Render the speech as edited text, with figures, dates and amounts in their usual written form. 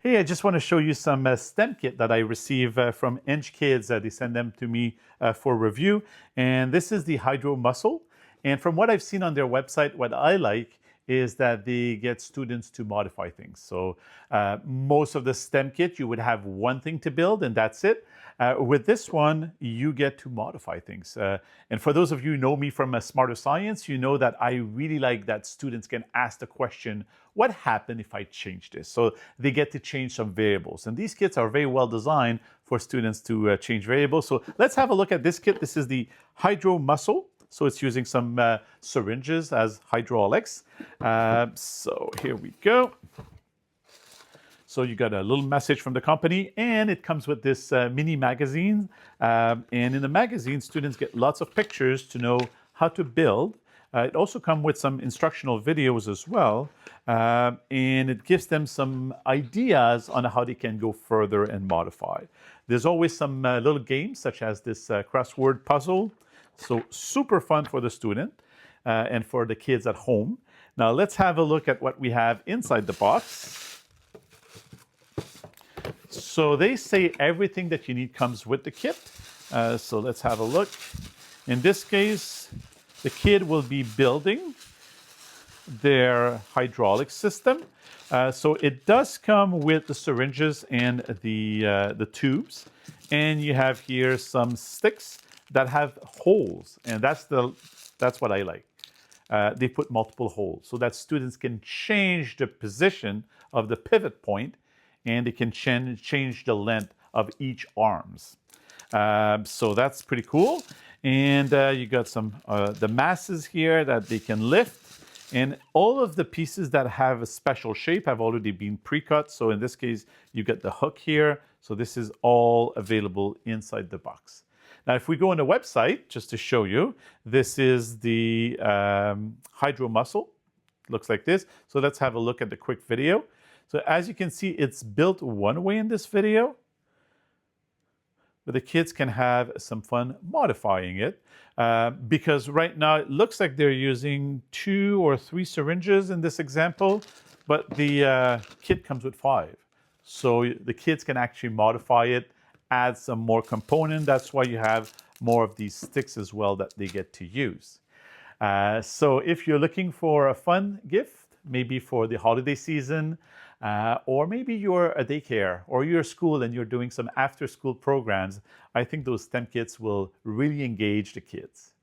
Hey, I just want to show you some STEM kit that I receive from EngKidz. They send them to me for review. And this is the HydroMuscle. And from what I've seen on their website, what I like is that they get students to modify things. So most of the STEM kit, you would have one thing to build and that's it. With this one, you get to modify things. And for those of you who know me from Smarter Science, you know that I really like that students can ask the question, what happened if I change this? So they get to change some variables. And these kits are very well designed for students to change variables. So let's have a look at this kit. This is the HydroMuscle. So it's using some syringes as hydraulics. So here we go. So you got a little message from the company, and it comes with this mini magazine. And in the magazine, students get lots of pictures to know how to build. It also comes with some instructional videos as well, and it gives them some ideas on how they can go further and modify. There's always some little games, such as this crossword puzzle. So super fun for the student and for the kids at home. Now let's have a look at what we have inside the box. So they say everything that you need comes with the kit. So let's have a look. In this case, the kid will be building their hydraulic system. So it does come with the syringes and the tubes. And you have here some sticks that have holes. And that's what I like. They put multiple holes so that students can change the position of the pivot point, and they can change the length of each arms. So that's pretty cool. And you got some the masses here that they can lift. And all of the pieces that have a special shape have already been pre-cut. So in this case, you get the hook here. So this is all available inside the box. Now, if we go on the website, just to show you, this is the HydroMuscle. Looks like this. So let's have a look at the quick video. So as you can see, it's built one way in this video, but the kids can have some fun modifying it because right now it looks like they're using 2 or 3 syringes in this example, but the kit comes with 5. So the kids can actually modify it, add some more component. That's why you have more of these sticks as well that they get to use. So if you're looking for a fun gift, maybe for the holiday season, or maybe you're a daycare or you're a school and you're doing some after-school programs, I think those STEM kits will really engage the kids.